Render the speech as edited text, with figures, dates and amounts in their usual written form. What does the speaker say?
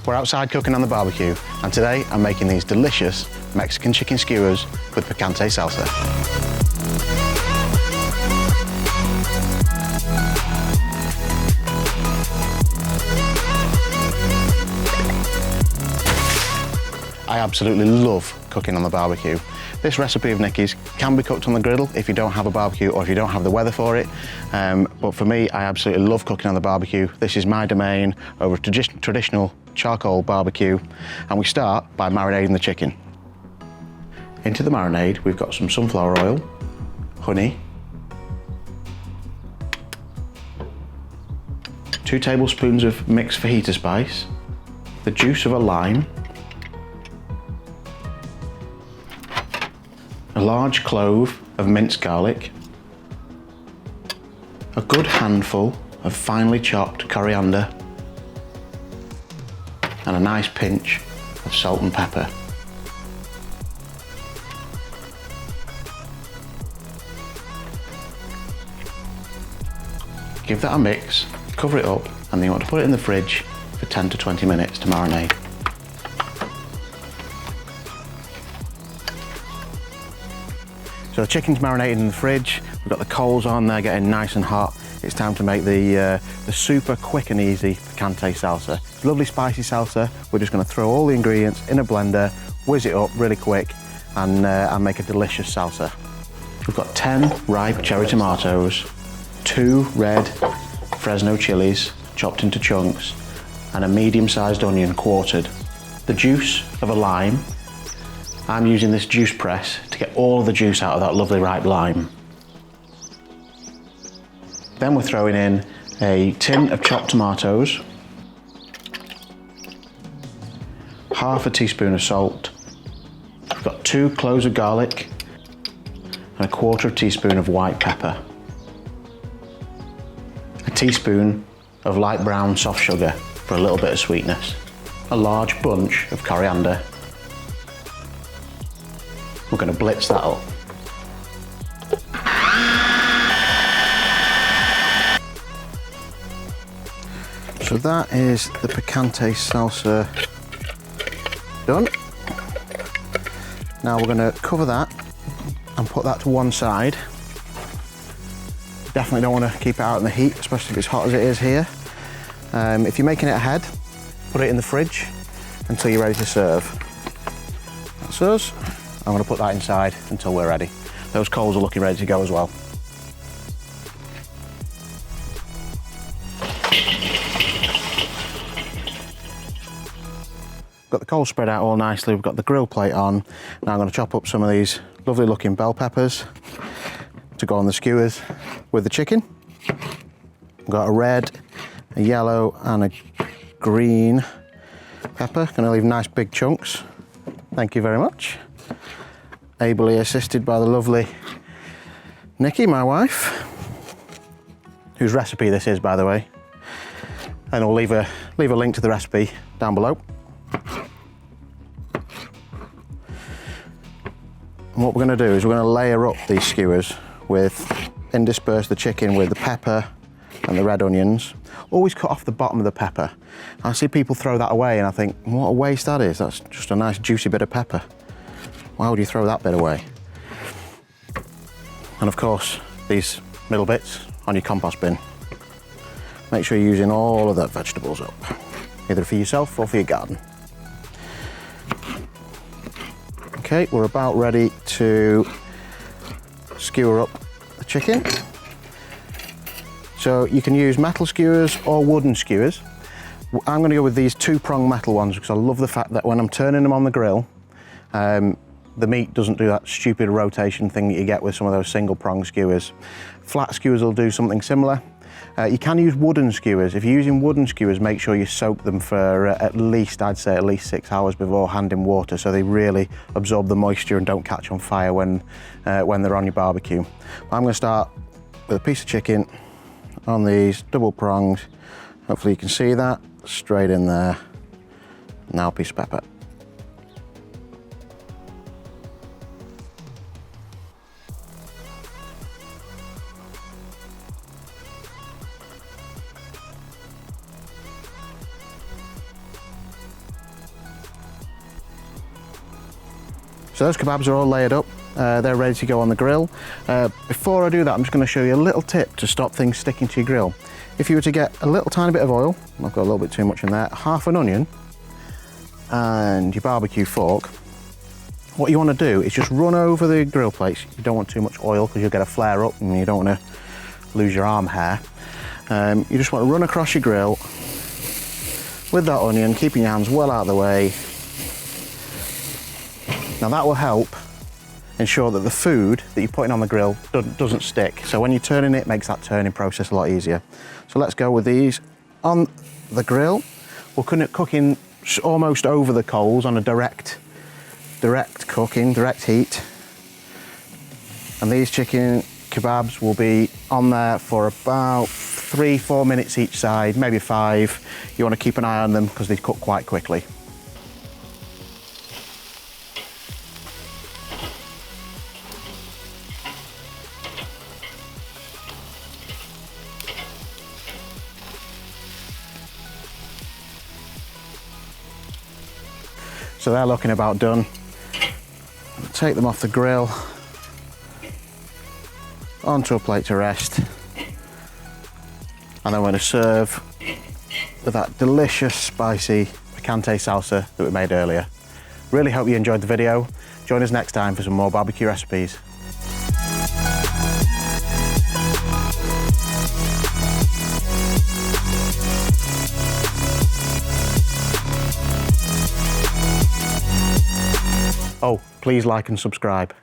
We're outside cooking on the barbecue, and today I'm making these delicious Mexican chicken skewers with Picante Salsa. I absolutely love cooking on the barbecue. This recipe of Nicky's can be cooked on the griddle if you don't have a barbecue or if you don't have the weather for it. But for me, I absolutely love cooking on the barbecue. This is my domain over traditional charcoal barbecue. And we start by marinating the chicken. Into the marinade, we've got some sunflower oil, honey, 2 tablespoons of mixed fajita spice, the juice of a lime, a large clove of minced garlic, a good handful of finely chopped coriander, and a nice pinch of salt and pepper. Give that a mix, cover it up, and then you want to put it in the fridge for 10 to 20 minutes to marinate. So the chicken's marinated in the fridge, we've got the coals on, they're getting nice and hot. It's time to make the super quick and easy Picante Salsa. It's lovely spicy salsa. We're just gonna throw all the ingredients in a blender, whiz it up really quick, and make a delicious salsa. We've got 10 ripe cherry tomatoes, 2 red Fresno chilies chopped into chunks, and a medium-sized onion quartered. The juice of a lime. I'm using this juice press to get all the juice out of that lovely ripe lime. Then we're throwing in a tin of chopped tomatoes, half a teaspoon of salt, we've got 2 cloves of garlic, and a 1/4 teaspoon of white pepper, a teaspoon of light brown soft sugar for a little bit of sweetness, a large bunch of coriander. We're going to blitz that up. So that is the Picante Salsa done. Now we're going to cover that and put that to one side. Definitely don't want to keep it out in the heat, especially if it's hot as it is here. If you're making it ahead, put it in the fridge until you're ready to serve. That's us. I'm going to put that inside until we're ready. Those coals are looking ready to go as well. Got the coals spread out all nicely, we've got the grill plate on. Now I'm going to chop up some of these lovely looking bell peppers to go on the skewers with the chicken. We've got a red, a yellow and a green pepper. Going to leave nice big chunks. Thank you very much. Ably assisted by the lovely Nikki, my wife, whose recipe this is, by the way. And I'll leave a link to the recipe down below. And what we're going to do is we're going to layer up these skewers intersperse the chicken with the pepper and the red onions. Always cut off the bottom of the pepper. I see people throw that away and I think, what a waste that is. That's just a nice juicy bit of pepper. Why would you throw that bit away? And of course, these middle bits on your compost bin. Make sure you're using all of the vegetables up, either for yourself or for your garden. Okay, we're about ready to skewer up the chicken. So you can use metal skewers or wooden skewers. I'm going to go with these 2-prong metal ones because I love the fact that when I'm turning them on the grill, the meat doesn't do that stupid rotation thing that you get with some of those single-prong skewers. Flat skewers will do something similar. You can use wooden skewers. If you're using wooden skewers, make sure you soak them for at least 6 hours beforehand in water so they really absorb the moisture and don't catch on fire when they're on your barbecue. I'm going to start with a piece of chicken on these double prongs. Hopefully you can see that, straight in there. Now a piece of pepper. So those kebabs are all layered up. They're ready to go on the grill. Before I do that, I'm just going to show you a little tip to stop things sticking to your grill. If you were to get a little tiny bit of oil, I've got a little bit too much in there, half an onion, and your barbecue fork, what you want to do is just run over the grill plates. You don't want too much oil because you'll get a flare up and you don't want to lose your arm hair. You just want to run across your grill with that onion, keeping your hands well out of the way. Now that will help ensure that the food that you're putting on the grill doesn't stick. So when you're turning it, makes that turning process a lot easier. So let's go with these on the grill. We're cooking almost over the coals on a direct cooking, direct heat. And these chicken kebabs will be on there for about 3-4 minutes each side, maybe 5. You want to keep an eye on them because they cook quite quickly. So they're looking about done. Take them off the grill, onto a plate to rest, and then we're going to serve with that delicious spicy Picante Salsa that we made earlier. Really hope you enjoyed the video. Join us next time for some more barbecue recipes. Oh, please like and subscribe.